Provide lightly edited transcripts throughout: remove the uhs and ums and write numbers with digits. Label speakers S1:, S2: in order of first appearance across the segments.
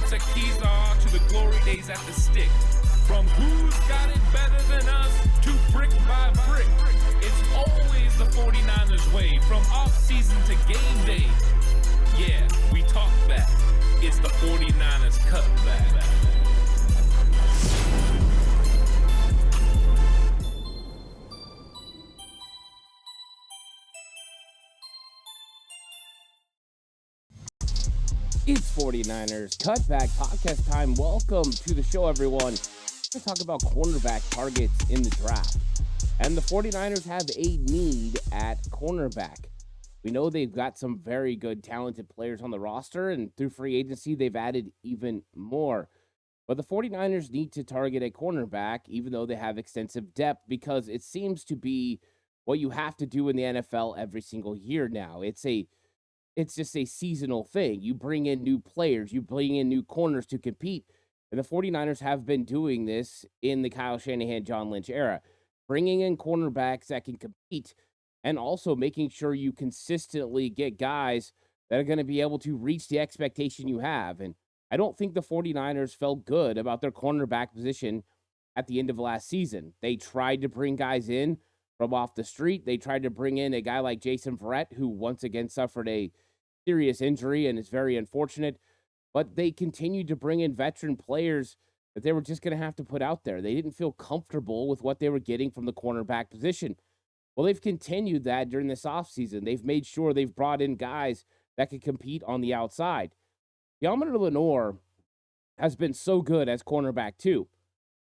S1: Tequila to the glory days at the stick. From who's got it better than us to brick by brick. It's always the 49ers way, from off-season to game day. Yeah, we talk back. It's the 49ers Cutback.
S2: It's 49ers Cutback Podcast time. Welcome to the show, everyone. We're going to talk about cornerback targets in the draft. And the 49ers have a need at cornerback. We know they've got some very good, talented players on the roster, and through free agency, they've added even more. But the 49ers need to target a cornerback, even though they have extensive depth, because it seems to be what you have to do in the NFL every single year now. It's just a seasonal thing. You bring in new players, you bring in new corners to compete. And the 49ers have been doing this in the Kyle Shanahan, John Lynch era, bringing in cornerbacks that can compete and also making sure you consistently get guys that are going to be able to reach the expectation you have. And I don't think the 49ers felt good about their cornerback position at the end of last season. They tried to bring guys in from off the street. They tried to bring in a guy like Jason Verrett, who once again suffered a serious injury and is very unfortunate, but they continued to bring in veteran players that they were just going to have to put out there. They didn't feel comfortable with what they were getting from the cornerback position. Well, they've continued that during this offseason. They've made sure they've brought in guys that can compete on the outside. Yammer Lenore has been so good as cornerback too,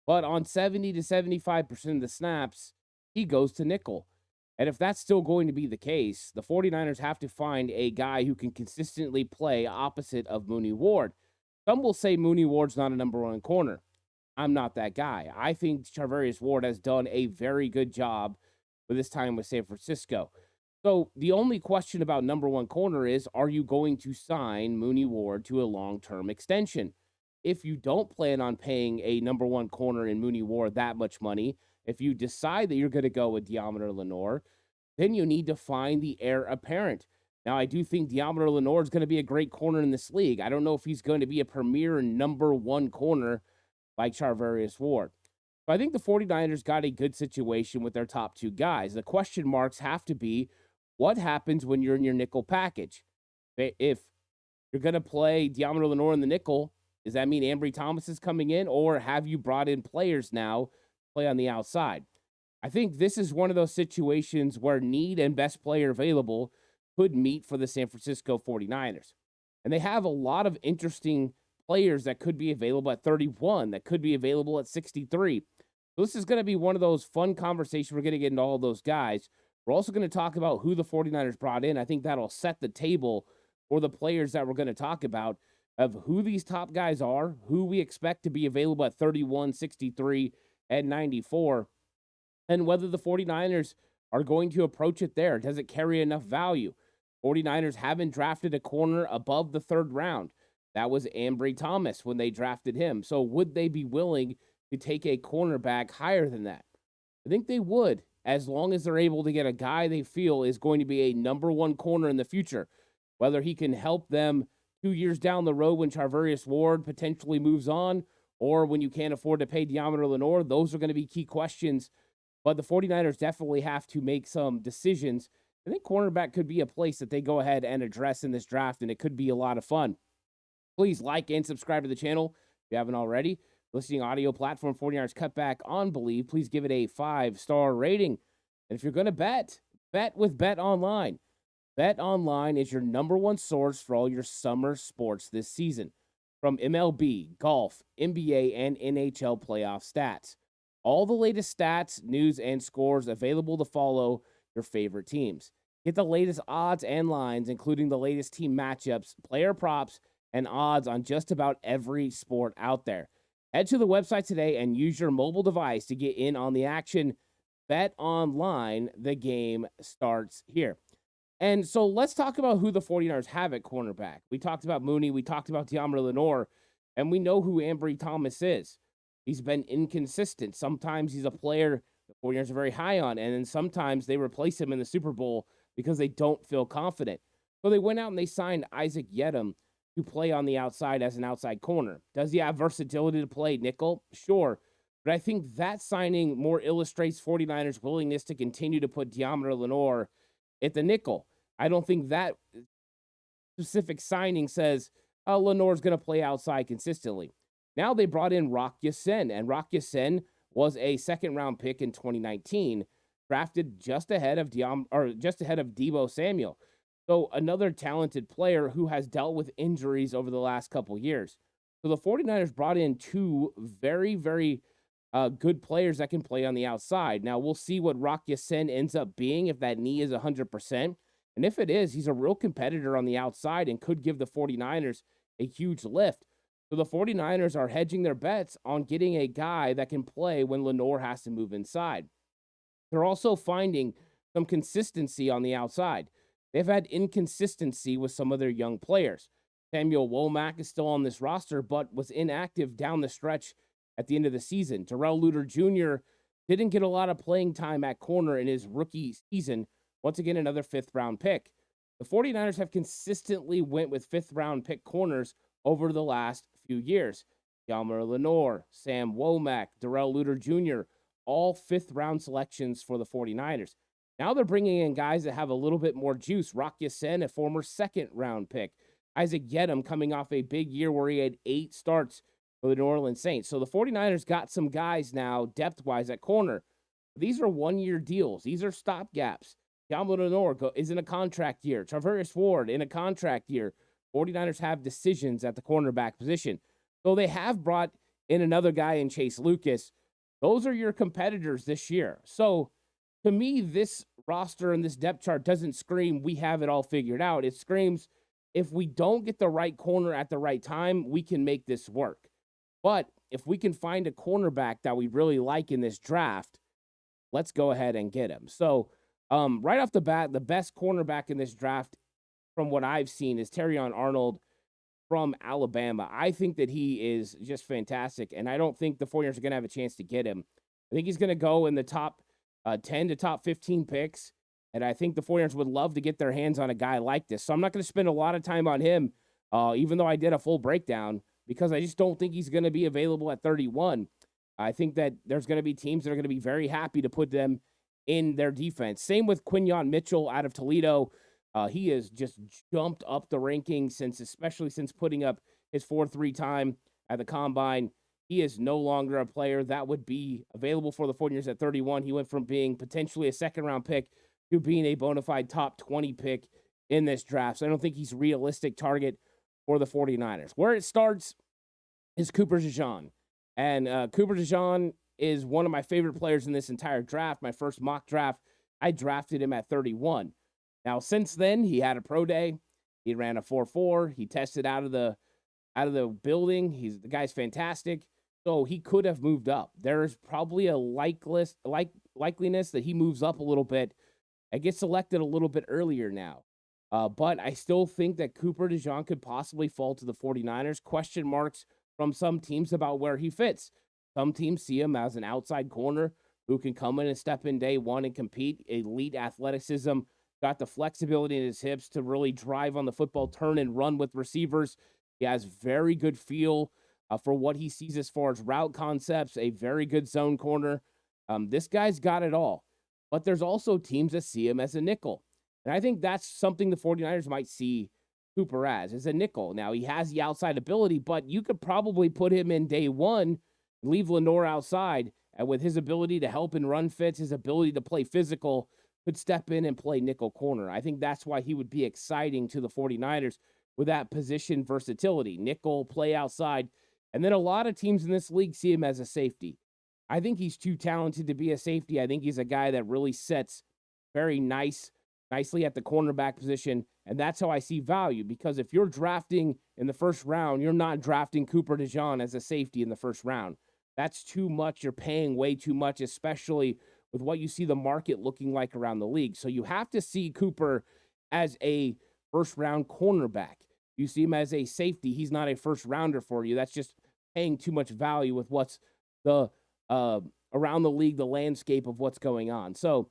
S2: but on 70 to 75% of the snaps, he goes to nickel. And if that's still going to be the case, the 49ers have to find a guy who can consistently play opposite of Mooney Ward. Some will say Mooney Ward's not a number one corner. I'm not that guy. I think Charvarius Ward has done a very good job with his time with San Francisco. So the only question about number one corner is, are you going to sign Mooney Ward to a long-term extension? If you don't plan on paying a number one corner in Mooney Ward that much money, if you decide that you're going to go with Deommodore Lenoir, then you need to find the heir apparent. Now, I do think Deommodore Lenoir is going to be a great corner in this league. I don't know if he's going to be a premier number one corner like Charvarius Ward. But I think the 49ers got a good situation with their top two guys. The question marks have to be, what happens when you're in your nickel package? If you're going to play Deommodore Lenoir in the nickel, does that mean Ambry Thomas is coming in, or have you brought in players now play on the outside? I think this is one of those situations where need and best player available could meet for the San Francisco 49ers. And they have a lot of interesting players that could be available at 31, that could be available at 63. So this is going to be one of those fun conversations. We're going to get into all of those guys. We're also going to talk about who the 49ers brought in. I think that'll set the table for the players that we're going to talk about, of who these top guys are, who we expect to be available at 31, 63, and 94, and whether the 49ers are going to approach it there. Does it carry enough value? 49ers haven't drafted a corner above the third round. That was Ambry Thomas when they drafted him. So would they be willing to take a cornerback higher than that? I think they would, as long as they're able to get a guy they feel is going to be a number one corner in the future. Whether he can help them 2 years down the road when Charvarius Ward potentially moves on, or when you can't afford to pay Deommodore Lenoir, those are going to be key questions. But the 49ers definitely have to make some decisions. I think cornerback could be a place that they go ahead and address in this draft, and it could be a lot of fun. Please like and subscribe to the channel if you haven't already. Listening audio platform 49ers Cutback on Believe. Please give it a 5-star rating. And if you're going to bet with Bet Online. Bet Online is your number one source for all your summer sports this season. From MLB, golf, NBA, and NHL playoff stats. All the latest stats, news, and scores available to follow your favorite teams. Get the latest odds and lines, including the latest team matchups, player props, and odds on just about every sport out there. Head to the website today and use your mobile device to get in on the action. Bet Online, the game starts here. And so let's talk about who the 49ers have at cornerback. We talked about Mooney, we talked about Deommodore Lenoir, and we know who Ambry Thomas is. He's been inconsistent. Sometimes he's a player the 49ers are very high on, and then sometimes they replace him in the Super Bowl because they don't feel confident. So they went out and they signed Isaac Yedem to play on the outside as an outside corner. Does he have versatility to play nickel? Sure. But I think that signing more illustrates 49ers' willingness to continue to put Deommodore Lenoir at the nickel. I don't think that specific signing says Lenoir's going to play outside consistently. Now they brought in Rock Ya-Sin, and Rock Ya-Sin was a second-round pick in 2019, drafted just ahead of Deebo Samuel. So another talented player who has dealt with injuries over the last couple years. So the 49ers brought in two very, very good players that can play on the outside. Now, we'll see what Rock Ya-Sin ends up being if that knee is 100%. And if it is, he's a real competitor on the outside and could give the 49ers a huge lift. So the 49ers are hedging their bets on getting a guy that can play when Lenoir has to move inside. They're also finding some consistency on the outside. They've had inconsistency with some of their young players. Samuel Womack is still on this roster, but was inactive down the stretch at the end of the season. Darrell Luter Jr. didn't get a lot of playing time at corner in his rookie season. Once again, another fifth-round pick. The 49ers have consistently went with fifth-round pick corners over the last few years. Deommodore Lenoir, Sam Womack, Darrell Luter Jr., all fifth-round selections for the 49ers. Now they're bringing in guys that have a little bit more juice. Rock Ya-Sin, a former second-round pick. Isaac Yedem coming off a big year where he had 8 starts for the New Orleans Saints. So the 49ers got some guys now, depth-wise, at corner. These are one-year deals. These are stopgaps. Deommodore Lenoir is in a contract year. Travis Ward in a contract year. 49ers have decisions at the cornerback position. So they have brought in another guy in Chase Lucas. Those are your competitors this year. So to me, this roster and this depth chart doesn't scream we have it all figured out. It screams if we don't get the right corner at the right time, we can make this work. But if we can find a cornerback that we really like in this draft, let's go ahead and get him. So right off the bat, the best cornerback in this draft from what I've seen is Terrion Arnold from Alabama. I think that he is just fantastic, and I don't think the 49ers are going to have a chance to get him. I think he's going to go in the top 10 to top 15 picks, and I think the 49ers would love to get their hands on a guy like this. So I'm not going to spend a lot of time on him, even though I did a full breakdown, because I just don't think he's going to be available at 31. I think that there's going to be teams that are going to be very happy to put them in their defense. Same with Quinyon Mitchell out of Toledo. He has just jumped up the rankings especially since putting up his 4.3 time at the Combine. He is no longer a player that would be available for the 49ers at 31. He went from being potentially a second-round pick to being a bona fide top 20 pick in this draft. So I don't think he's a realistic target for the 49ers. Where it starts is Cooper DeJean. And Cooper DeJean is one of my favorite players in this entire draft. My first mock draft, I drafted him at 31. Now, since then, he had a pro day. He ran a 4.4. He tested out of the building. The guy's fantastic. So he could have moved up. There's probably a likeliness that he moves up a little bit and gets selected a little bit earlier now. But I still think that Cooper DeJean could possibly fall to the 49ers. Question marks from some teams about where he fits. Some teams see him as an outside corner who can come in and step in day one and compete. Elite athleticism, got the flexibility in his hips to really drive on the football, turn and run with receivers. He has very good feel for what he sees as far as route concepts, a very good zone corner. This guy's got it all. But there's also teams that see him as a nickel. And I think that's something the 49ers might see Cooper as a nickel. Now, he has the outside ability, but you could probably put him in day one, leave Lenoir outside, and with his ability to help and run fits, his ability to play physical, could step in and play nickel corner. I think that's why he would be exciting to the 49ers with that position versatility. Nickel, play outside. And then a lot of teams in this league see him as a safety. I think he's too talented to be a safety. I think he's a guy that really sets very nicely at the cornerback position. And that's how I see value, because if you're drafting in the first round, you're not drafting Cooper DeJean as a safety in the first round. That's too much. You're paying way too much, especially with what you see the market looking like around the league. So you have to see Cooper as a first-round cornerback. You see him as a safety. He's not a first-rounder for you. That's just paying too much value with what's the around the league, the landscape of what's going on. So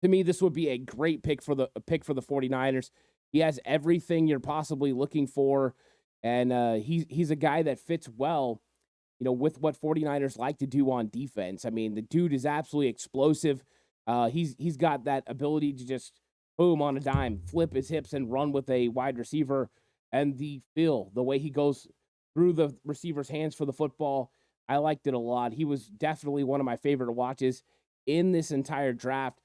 S2: to me, this would be a great pick for the 49ers. He has everything you're possibly looking for And he's a guy that fits well, with what 49ers like to do on defense. I mean, the dude is absolutely explosive. He's got that ability to just boom on a dime, flip his hips and run with a wide receiver. And the way he goes through the receiver's hands for the football, I liked it a lot. He was definitely one of my favorite watches in this entire draft.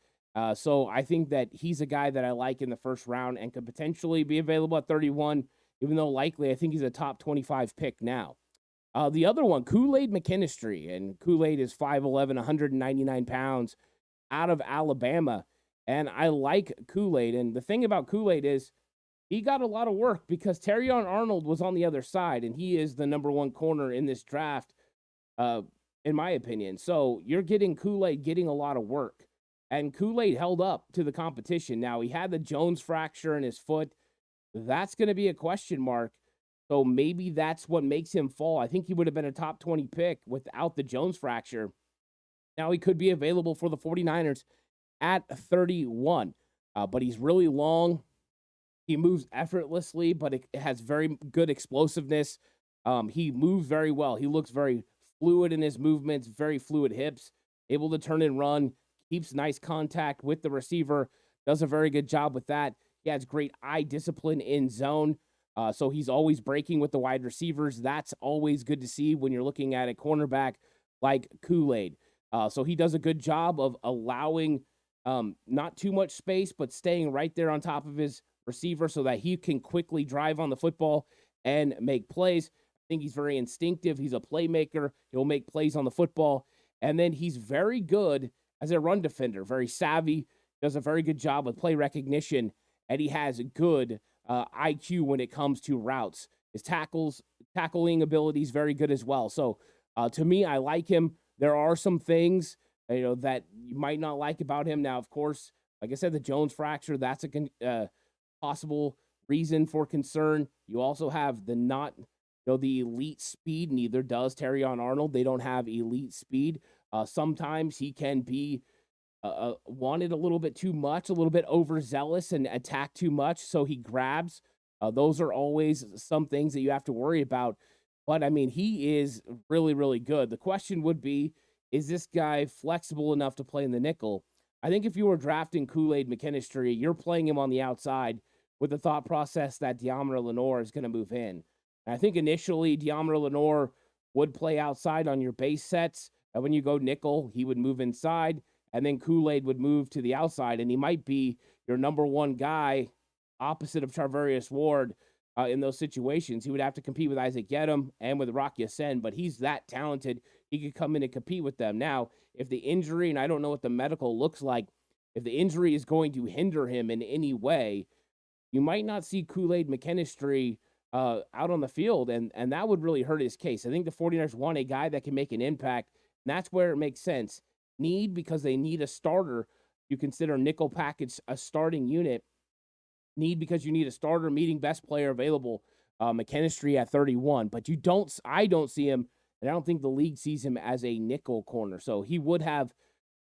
S2: So I think that he's a guy that I like in the first round and could potentially be available at 31, even though likely I think he's a top 25 pick now. The other one, Kool-Aid McKinstry, and Kool-Aid is 5'11", 199 pounds, out of Alabama. And I like Kool-Aid. And the thing about Kool-Aid is he got a lot of work because Terrion Arnold was on the other side, and he is the number one corner in this draft, in my opinion. So you're getting Kool-Aid getting a lot of work. And Kool-Aid held up to the competition. Now, he had the Jones fracture in his foot. That's going to be a question mark. So maybe that's what makes him fall. I think he would have been a top 20 pick without the Jones fracture. Now he could be available for the 49ers at 31. But he's really long. He moves effortlessly, but it has very good explosiveness. He moves very well. He looks very fluid in his movements, very fluid hips, able to turn and run, keeps nice contact with the receiver, does a very good job with that. He has great eye discipline in zone. So he's always breaking with the wide receivers. That's always good to see when you're looking at a cornerback like Kool-Aid. So he does a good job of allowing not too much space, but staying right there on top of his receiver so that he can quickly drive on the football and make plays. I think he's very instinctive. He's a playmaker. He'll make plays on the football. And then he's very good as a run defender, very savvy, does a very good job with play recognition, and he has good IQ when it comes to routes. His tackling ability is very good as well. So to me, I like him. There are some things that you might not like about him. Now, of course, like I said, the Jones fracture, that's a possible reason for concern. You also have the elite speed. Neither does Terrion Arnold. They don't have elite speed. Sometimes he can be wanted a little bit too much, a little bit overzealous and attack too much, so he grabs. Those are always some things that you have to worry about. But, I mean, he is really, really good. The question would be, is this guy flexible enough to play in the nickel? I think if you were drafting Kool-Aid McKinstry, you're playing him on the outside with the thought process that Deommodore Lenoir is going to move in. And I think initially Deommodore Lenoir would play outside on your base sets. And when you go nickel, he would move inside. And then Kool-Aid would move to the outside, and he might be your number one guy opposite of Charvarius Ward in those situations. He would have to compete with Isaac Gedem and with Rock Ya-Sin, but he's that talented. He could come in and compete with them. Now, if the injury, and I don't know what the medical looks like, if the injury is going to hinder him in any way, you might not see Kool-Aid McKinstry out on the field, and that would really hurt his case. I think the 49ers want a guy that can make an impact, and that's where it makes sense. Need because they need a starter. You consider nickel package a starting unit. Need because you need a starter meeting best player available. McKinstry at 31, but I don't see him, and I don't think the league sees him as a nickel corner. So he would have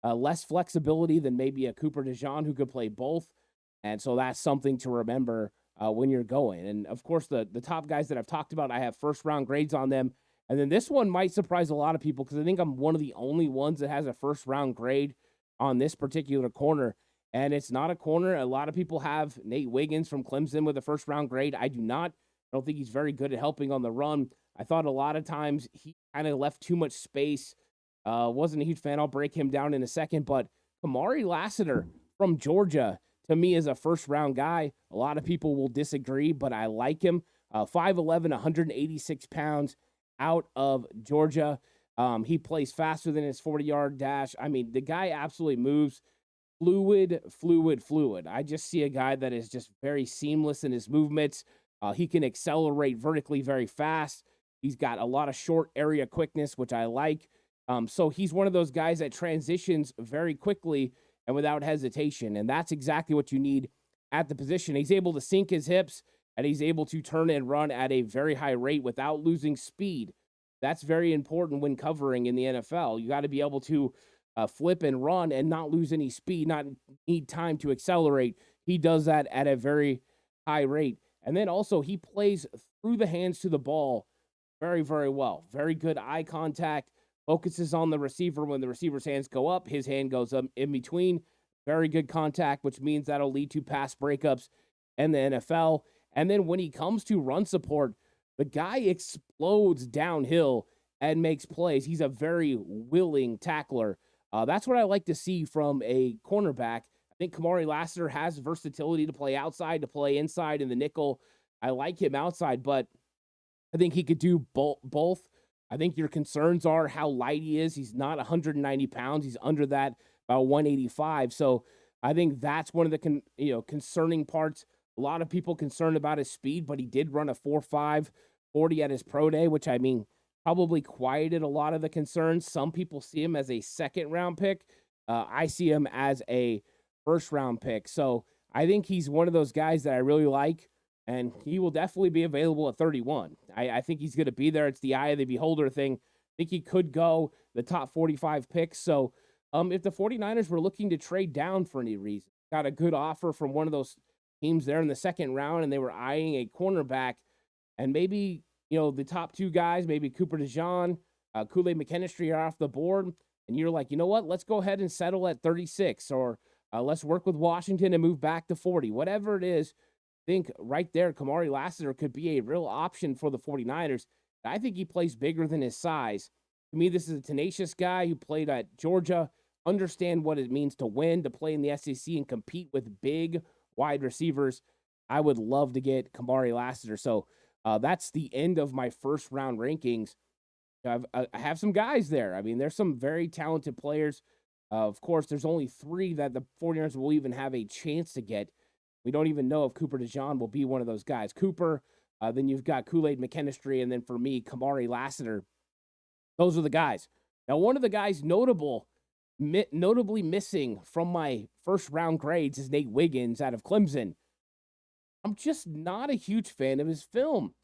S2: less flexibility than maybe a Cooper DeJean who could play both, and so that's something to remember when you're going. And of course, the top guys that I've talked about, I have first round grades on them. And then this one might surprise a lot of people because I think I'm one of the only ones that has a first round grade on this particular corner. And it's not a corner. A lot of people have Nate Wiggins from Clemson with a first round grade. I do not. I don't think he's very good at helping on the run. I thought a lot of times he kind of left too much space. Wasn't a huge fan. I'll break him down in a second. But Kamari Lassiter from Georgia, to me, is a first round guy. A lot of people will disagree, but I like him. 5'11", 186 pounds. Out of Georgia. He plays faster than his 40-yard dash. I mean, the guy absolutely moves fluid. I just see a guy that is just very seamless in his movements. He can accelerate vertically very fast. He's got a lot of short area quickness, which I like. So he's one of those guys that transitions very quickly and without hesitation, and that's exactly what you need at the position. He's able to sink his hips, and he's able to turn and run at a very high rate without losing speed. That's very important when covering in the NFL. You got to be able to flip and run and not lose any speed, not need time to accelerate. He does that at a very high rate. And then also he plays through the hands to the ball very, very well. Very good eye contact, focuses on the receiver. When the receiver's hands go up, his hand goes up in between. Very good contact, which means that'll lead to pass breakups in the NFL. And then when he comes to run support, the guy explodes downhill and makes plays. He's a very willing tackler. That's what I like to see from a cornerback. I think Kamari Lassiter has versatility to play outside, to play inside in the nickel. I like him outside, but I think he could do both. I think your concerns are how light he is. He's not 190 pounds. He's under that, about 185. So I think that's one of the concerning parts. A lot of people concerned about his speed, but he did run a 4.5 40 at his pro day, which probably quieted a lot of the concerns. Some people see him as a second-round pick. I see him as a first-round pick. So I think he's one of those guys that I really like, and he will definitely be available at 31. I think he's going to be there. It's the eye of the beholder thing. I think he could go the top 45 picks. So if the 49ers were looking to trade down for any reason, got a good offer from one of those teams there in the second round, and they were eyeing a cornerback, and maybe the top two guys, maybe Cooper DeJean, Kool-Aid McKinstry are off the board, and you're like, you know what, let's go ahead and settle at 36, or let's work with Washington and move back to 40. Whatever it is, I think right there, Kamari Lassiter could be a real option for the 49ers. I think he plays bigger than his size. To me, this is a tenacious guy who played at Georgia, understand what it means to win, to play in the SEC and compete with big wide receivers. I would love to get Kamari Lassiter. So that's the end of my first round rankings. I have some guys there. I mean, there's some very talented players. Of course, there's only 3 that the 49ers will even have a chance to get. We don't even know if Cooper DeJean will be one of those guys. Cooper, then you've got Kool-Aid McKinstry, and then for me, Kamari Lassiter. Those are the guys. Now, one of the guys notably missing from my first round grades is Nate Wiggins out of Clemson. I'm just not a huge fan of his film.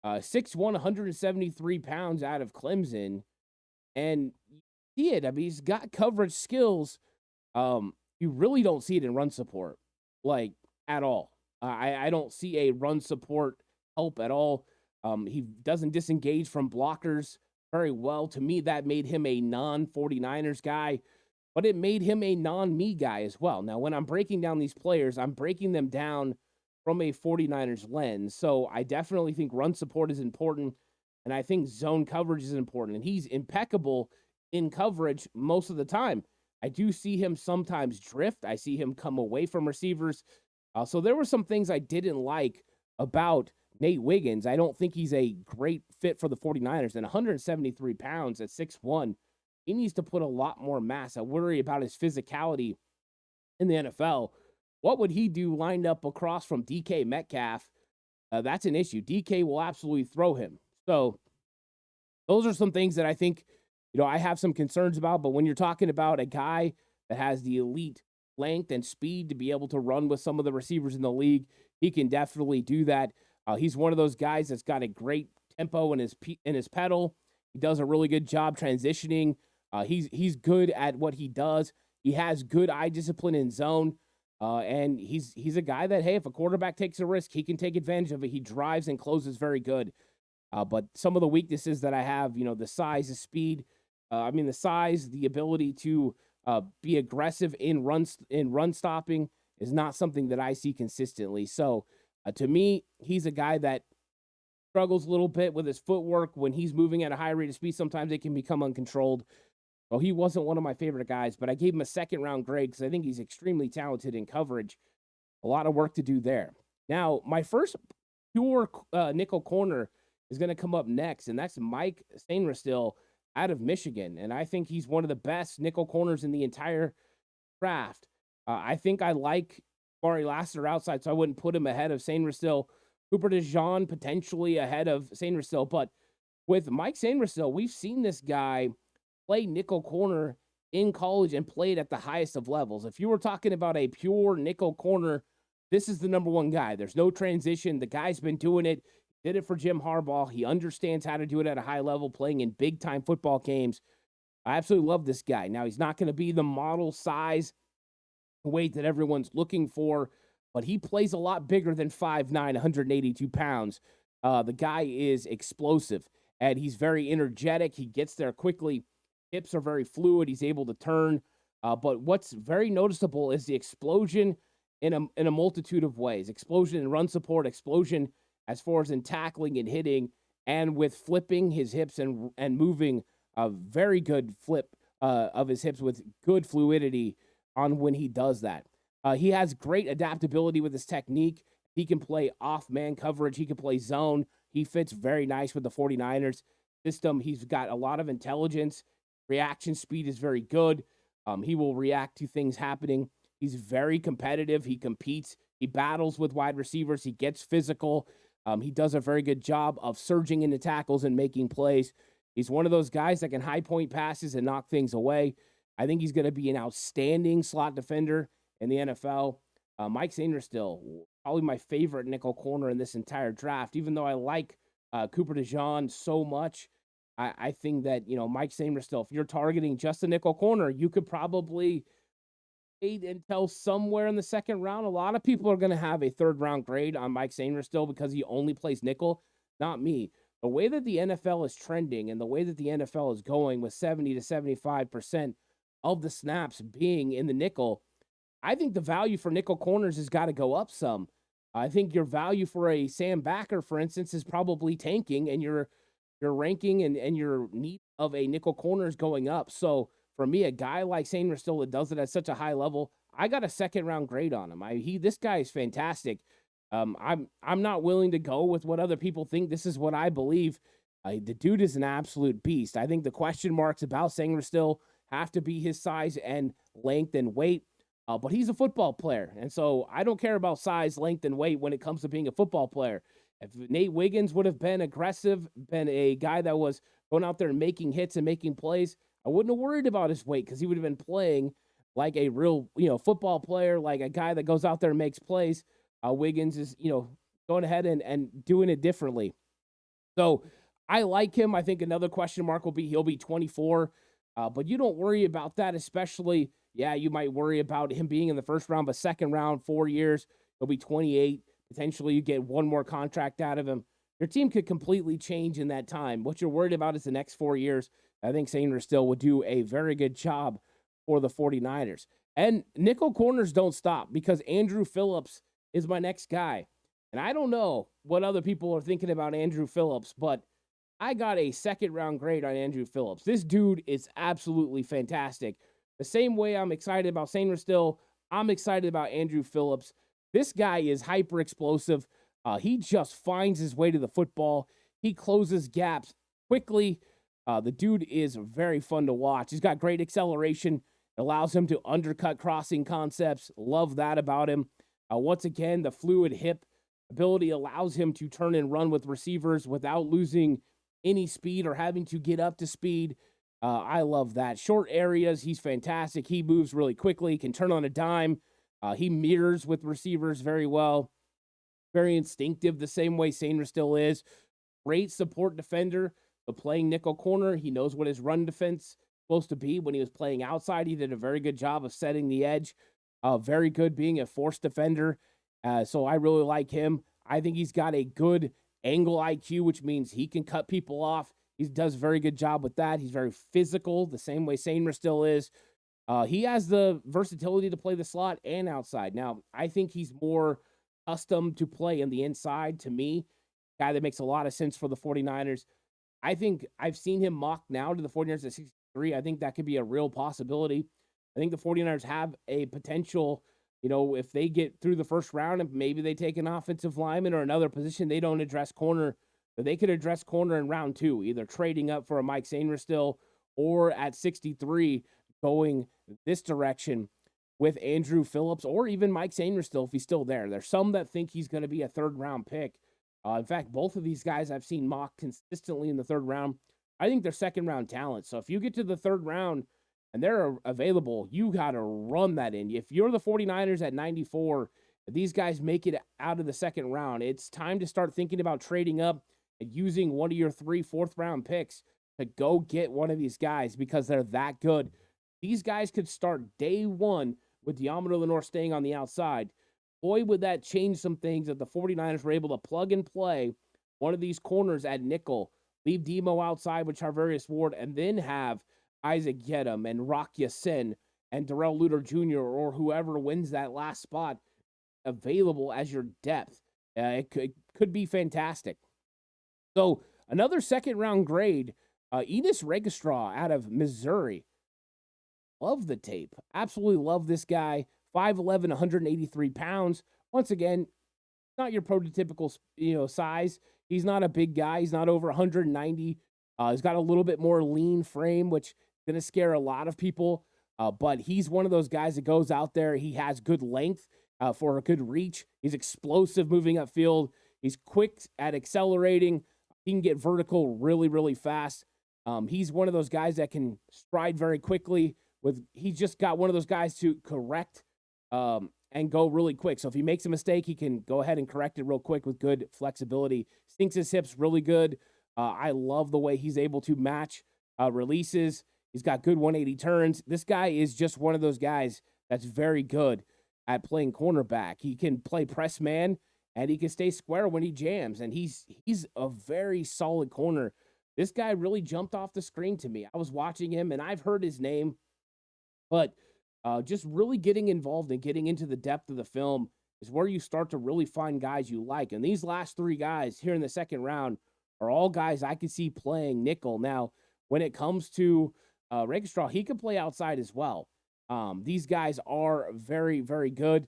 S2: 6'1", 173 pounds out of Clemson. And you see it. I mean, he's got coverage skills. You really don't see it in run support, like, at all. I don't see a run support help at all. He doesn't disengage from blockers very well. To me, that made him a non-49ers guy, but it made him a non-me guy as well. Now, when I'm breaking down these players, I'm breaking them down from a 49ers lens. So I definitely think run support is important, and I think zone coverage is important, and he's impeccable in coverage most of the time. I do see him sometimes drift. I see him come away from receivers. So there were some things I didn't like about Nate Wiggins. I don't think he's a great fit for the 49ers. And 173 pounds at 6'1", he needs to put a lot more mass. I worry about his physicality in the NFL. What would he do lined up across from DK Metcalf? That's an issue. DK will absolutely throw him. So those are some things that I think, I have some concerns about. But when you're talking about a guy that has the elite length and speed to be able to run with some of the receivers in the league, he can definitely do that. He's one of those guys that's got a great tempo in his pedal. He does a really good job transitioning. He's good at what he does. He has good eye discipline in zone. And he's a guy that, hey, if a quarterback takes a risk, he can take advantage of it. He drives and closes very good. But some of the weaknesses that I have, the size, the speed, the size, the ability to be aggressive in run stopping is not something that I see consistently. So to me, he's a guy that struggles a little bit with his footwork. When he's moving at a high rate of speed, sometimes it can become uncontrolled. Well, he wasn't one of my favorite guys, but I gave him a second-round grade because I think he's extremely talented in coverage. A lot of work to do there. Now, my first pure nickel corner is going to come up next, and that's Mike Sainristil out of Michigan. And I think he's one of the best nickel corners in the entire draft. I think I like Kamari Lassiter outside, so I wouldn't put him ahead of Sainristil. Cooper DeJean potentially ahead of Sainristil. But with Mike Sainristil, we've seen this guy play nickel corner in college and played at the highest of levels. If you were talking about a pure nickel corner, this is the number one guy. There's no transition. The guy's been doing it. Did it for Jim Harbaugh. He understands how to do it at a high level, playing in big-time football games. I absolutely love this guy. Now, he's not going to be the model size weight that everyone's looking for, but he plays a lot bigger than 5'9", 182 pounds. The guy is explosive, and he's very energetic. He gets there quickly. Hips are very fluid. He's able to turn. But what's very noticeable is the explosion in a multitude of ways. Explosion in run support, explosion as far as in tackling and hitting, and with flipping his hips and moving a very good flip of his hips with good fluidity on when he does that. He has great adaptability with his technique. He can play off man coverage. He can play zone. He fits very nice with the 49ers system. He's got a lot of intelligence. Reaction speed is very good. He will react to things happening. He's very competitive. He competes. He battles with wide receivers. He gets physical. He does a very good job of surging into tackles and making plays. He's one of those guys that can high point passes and knock things away. I think he's going to be an outstanding slot defender in the NFL. Mike Sainristil, probably my favorite nickel corner in this entire draft, even though I like Cooper DeJean so much. I think that, Mike Sainristil, if you're targeting just a nickel corner, you could probably wait until somewhere in the second round. A lot of people are going to have a third round grade on Mike Sainristil because he only plays nickel. Not me. The way that the NFL is trending and the way that the NFL is going with 70 to 75% of the snaps being in the nickel, I think the value for nickel corners has got to go up some. I think your value for a Sam Backer, for instance, is probably tanking, and your ranking and your need of a nickel corner is going up. So for me, a guy like Sainristil that does it at such a high level, I got a second round grade on him. This guy is fantastic. I'm not willing to go with what other people think. This is what I believe. The dude is an absolute beast. I think the question marks about Sainristil have to be his size and length and weight. But he's a football player, and so I don't care about size, length, and weight when it comes to being a football player. If Nate Wiggins would have been aggressive, been a guy that was going out there and making hits and making plays, I wouldn't have worried about his weight because he would have been playing like a real, football player, like a guy that goes out there and makes plays. Wiggins is, going ahead and doing it differently. So I like him. I think another question mark will be he'll be 24, but you don't worry about that, especially. Yeah, you might worry about him being in the first round, but second round, 4 years, he'll be 28. Potentially, you get one more contract out of him. Your team could completely change in that time. What you're worried about is the next 4 years. I think Sainristil would do a very good job for the 49ers. And nickel corners don't stop because Andrew Phillips is my next guy. And I don't know what other people are thinking about Andrew Phillips, but I got a second round grade on Andrew Phillips. This dude is absolutely fantastic. The same way I'm excited about Sainristil, I'm excited about Andrew Phillips. This guy is hyper explosive. He just finds his way to the football. He closes gaps quickly. The dude is very fun to watch. He's got great acceleration. It allows him to undercut crossing concepts. Love that about him. Once again, the fluid hip ability allows him to turn and run with receivers without losing any speed or having to get up to speed. I love that. Short areas, he's fantastic. He moves really quickly, can turn on a dime. He mirrors with receivers very well. Very instinctive, the same way Sainristil is. Great support defender, but playing nickel corner, he knows what his run defense is supposed to be. When he was playing outside, he did a very good job of setting the edge. Very good being a force defender. So I really like him. I think he's got a good angle IQ, which means he can cut people off. He does a very good job with that. He's very physical, the same way Sainristil is. He has the versatility to play the slot and outside. Now, I think he's more accustomed to play in the inside to me. Guy that makes a lot of sense for the 49ers. I think I've seen him mocked now to the 49ers at 63. I think that could be a real possibility. I think the 49ers have a potential, if they get through the first round and maybe they take an offensive lineman or another position, they don't address corner. But they could address corner in round 2, either trading up for a Mike Sainristil or at 63 going this direction with Andrew Phillips or even Mike Sainristil if he's still there. There's some that think he's going to be a third-round pick. In fact, both of these guys I've seen mocked consistently in the third round. I think they're second-round talent. So if you get to the third round and they're available, you got to run that in. If you're the 49ers at 94, if these guys make it out of the second round, it's time to start thinking about trading up and using one of your 3 fourth-round picks to go get one of these guys because they're that good. These guys could start day one with Deommodore Lenoir staying on the outside. Boy, would that change some things if the 49ers were able to plug and play one of these corners at nickel, leave Demo outside with Charvarius Ward, and then have Isaac Gedem and Rock Sin and Darrell Luter Jr. or whoever wins that last spot available as your depth. It could be fantastic. So another second round grade, Enos Registraw out of Missouri. Love the tape. Absolutely love this guy. 5'11", 183 pounds. Once again, not your prototypical, size. He's not a big guy. He's not over 190. He's got a little bit more lean frame, which is going to scare a lot of people. But he's one of those guys that goes out there. He has good length for a good reach. He's explosive moving upfield. He's quick at accelerating. He can get vertical really, really fast. He's one of those guys that can stride very quickly. He's just got one of those guys to correct and go really quick. So if he makes a mistake, he can go ahead and correct it real quick with good flexibility. Sinks his hips really good. I love the way he's able to match releases. He's got good 180 turns. This guy is just one of those guys that's very good at playing cornerback. He can play press man, and he can stay square when he jams. And he's a very solid corner. This guy really jumped off the screen to me. I was watching him, and I've heard his name, but just really getting involved and getting into the depth of the film is where you start to really find guys you like. And these last three guys here in the second round are all guys I could see playing nickel. Now, when it comes to Registraw, he can play outside as well. These guys are very, very good.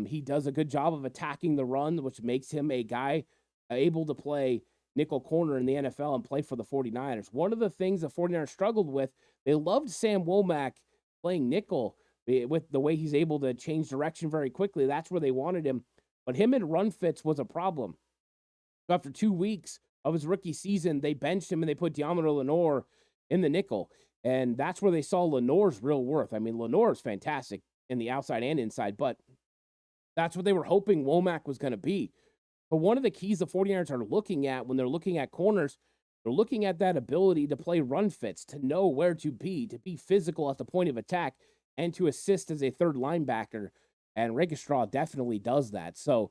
S2: He does a good job of attacking the run, which makes him a guy able to play nickel corner in the NFL and play for the 49ers. One of the things the 49ers struggled with, they loved Sam Womack playing nickel with the way he's able to change direction very quickly. That's where they wanted him. But him in run fits was a problem. So after 2 weeks of his rookie season, they benched him and they put Deommodore Lenoir in the nickel. And that's where they saw Lenoir's real worth. I mean, Lenoir is fantastic in the outside and inside, but that's what they were hoping Womack was going to be. But one of the keys the 49ers are looking at when they're looking at corners, they're looking at that ability to play run fits, to know where to be physical at the point of attack, and to assist as a third linebacker. And Registraw definitely does that. So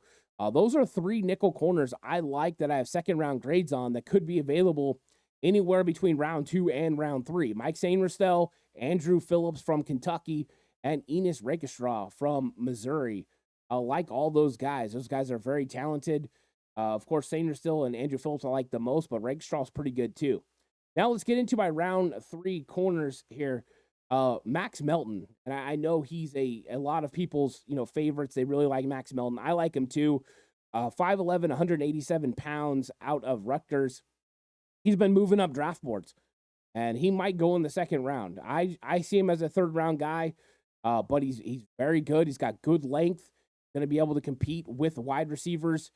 S2: those are three nickel corners I like that I have second-round grades on that could be available anywhere between round 2 and round 3. Mike Sainristel, Andrew Phillips from Kentucky, and Enos Registraw from Missouri. I like all those guys. Those guys are very talented. Of course, Sainristel and Andrew Phillips I like the most, but Registraw's pretty good too. Now let's get into my round 3 corners here. Max Melton, and I know he's a lot of people's favorites. They really like Max Melton. I like him too. 5'11", 187 pounds out of Rutgers. He's been moving up draft boards, and he might go in the second round. I see him as a third round guy, but he's very good. He's got good length. Going to be able to compete with wide receivers.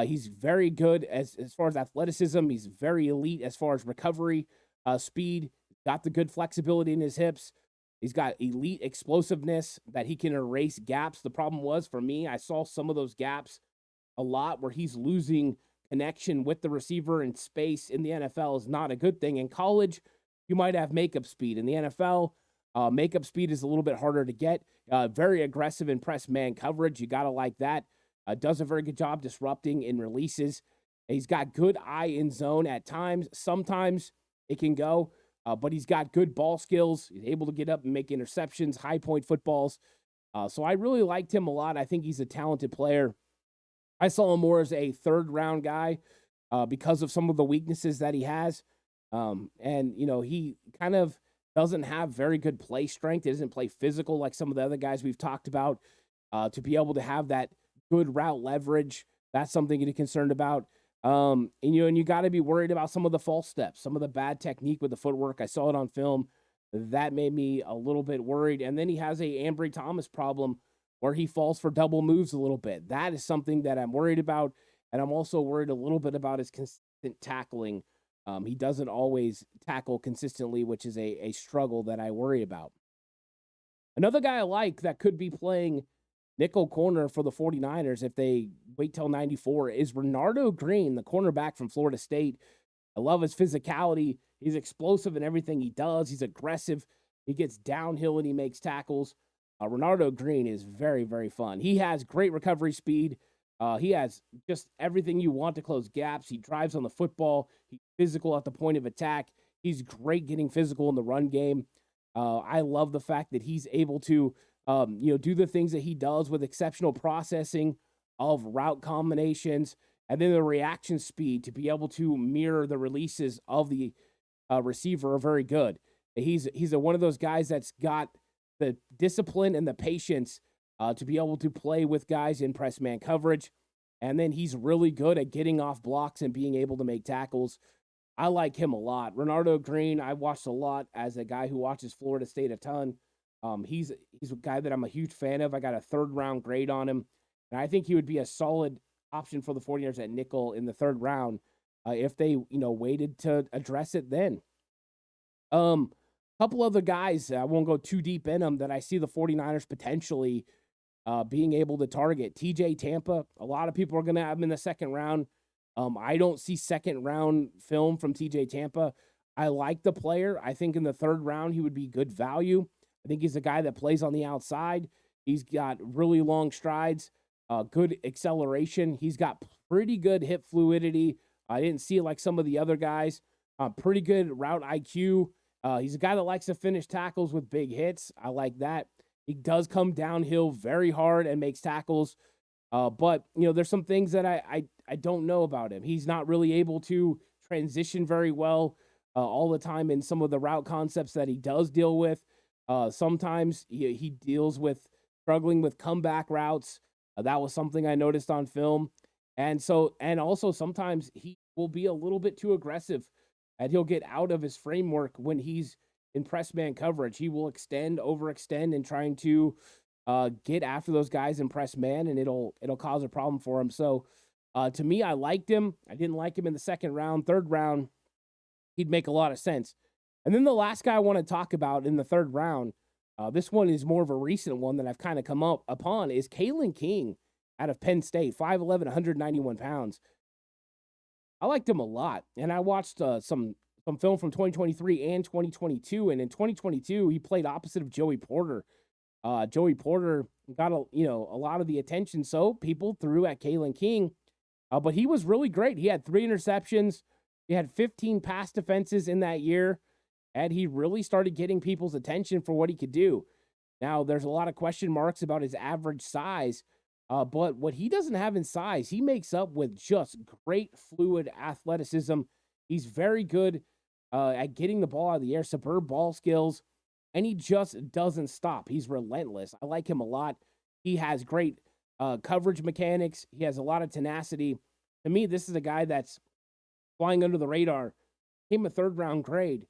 S2: He's very good as far as athleticism. He's very elite as far as recovery, speed. Got the good flexibility in his hips. He's got elite explosiveness that he can erase gaps. The problem was for me, I saw some of those gaps a lot where he's losing connection with the receiver in space. In the NFL is not a good thing. In college, you might have makeup speed. In the NFL, makeup speed is a little bit harder to get. Very aggressive in press man coverage. You got to like that. Does a very good job disrupting in releases. He's got good eye in zone at times. Sometimes it can go, but he's got good ball skills. He's able to get up and make interceptions, high point footballs. So I really liked him a lot. I think he's a talented player. I saw him more as a third round guy because of some of the weaknesses that he has. And he kind of doesn't have very good play strength. He doesn't play physical like some of the other guys we've talked about. To be able to have that good route leverage, that's something to be concerned about. And you got to be worried about some of the false steps, some of the bad technique with the footwork. I saw it on film. That made me a little bit worried. And then he has a Ambry Thomas problem where he falls for double moves a little bit. That is something that I'm worried about. And I'm also worried a little bit about his consistent tackling. He doesn't always tackle consistently, which is a struggle that I worry about. Another guy I like that could be playing nickel corner for the 49ers if they wait till 94 is Renardo Green, the cornerback from Florida State. I love his physicality. He's explosive in everything he does. He's aggressive. He gets downhill and he makes tackles. Renardo Green is very, very fun. He has great recovery speed. He has just everything you want to close gaps. He drives on the football. He's physical at the point of attack. He's great getting physical in the run game. I love the fact that he's able to, do the things that he does with exceptional processing of route combinations and then the reaction speed to be able to mirror the releases of the receiver are very good. He's one of those guys that's got the discipline and the patience to be able to play with guys in press man coverage. And then he's really good at getting off blocks and being able to make tackles. I like him a lot. Renardo Green, I watched a lot as a guy who watches Florida State a ton. He's a guy that I'm a huge fan of. I got a 3rd round grade on him. And I think he would be a solid option for the 49ers at nickel in the 3rd round if they, waited to address it then. Couple other guys, I won't go too deep in them, that I see the 49ers potentially being able to target. TJ Tampa, a lot of people are going to have him in the 2nd round. I don't see 2nd round film from TJ Tampa. I like the player. I think in the 3rd round, he would be good value. I think he's a guy that plays on the outside. He's got really long strides, good acceleration. He's got pretty good hip fluidity. I didn't see it like some of the other guys. Pretty good route IQ. He's a guy that likes to finish tackles with big hits. I like that. He does come downhill very hard and makes tackles. But, there's some things that I don't know about him. He's not really able to transition very well all the time in some of the route concepts that he does deal with. Sometimes he deals with struggling with comeback routes. That was something I noticed on film. And also sometimes he will be a little bit too aggressive and he'll get out of his framework when he's in press man coverage. He will overextend and trying to get after those guys in press man, and it'll cause a problem for him. So to me, I liked him. I didn't like him in the 2nd round. 3rd round, he'd make a lot of sense. And then the last guy I want to talk about in the 3rd round, this one is more of a recent one that I've kind of come up upon, is Kalen King out of Penn State, 5'11", 191 pounds. I liked him a lot, and I watched some film from 2023 and 2022, and in 2022, he played opposite of Joey Porter. Joey Porter got a lot of the attention, so people threw at Kalen King, but he was really great. He had 3 interceptions. He had 15 pass defenses in that year, and he really started getting people's attention for what he could do. Now, there's a lot of question marks about his average size, but what he doesn't have in size, he makes up with just great fluid athleticism. He's very good at getting the ball out of the air, superb ball skills, and he just doesn't stop. He's relentless. I like him a lot. He has great coverage mechanics. He has a lot of tenacity. To me, this is a guy that's flying under the radar. Came a 3rd round grade,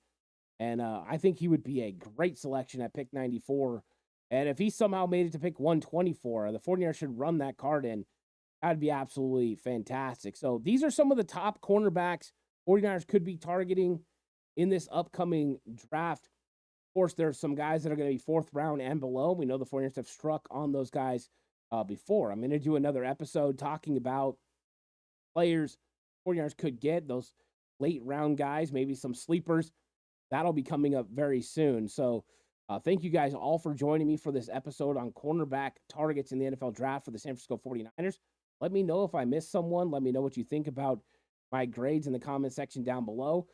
S2: and I think he would be a great selection at pick 94. And if he somehow made it to pick 124, the 49ers should run that card in. That'd be absolutely fantastic. So these are some of the top cornerbacks 49ers could be targeting in this upcoming draft. Of course, there's some guys that are going to be 4th round and below. We know the 49ers have struck on those guys before. I'm going to do another episode talking about players 49ers could get, those late round guys, maybe some sleepers. That'll be coming up very soon. So thank you guys all for joining me for this episode on cornerback targets in the NFL draft for the San Francisco 49ers. Let me know if I missed someone. Let me know what you think about my grades in the comment section down below.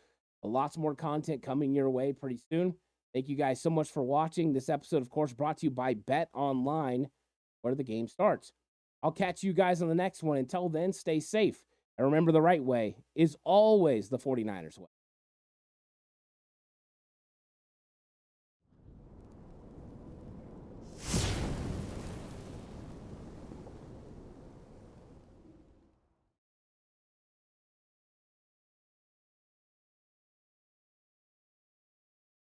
S2: Lots more content coming your way pretty soon. Thank you guys so much for watching. This episode, of course, brought to you by Bet Online, where the game starts. I'll catch you guys on the next one. Until then, stay safe. And remember, the right way is always the 49ers way.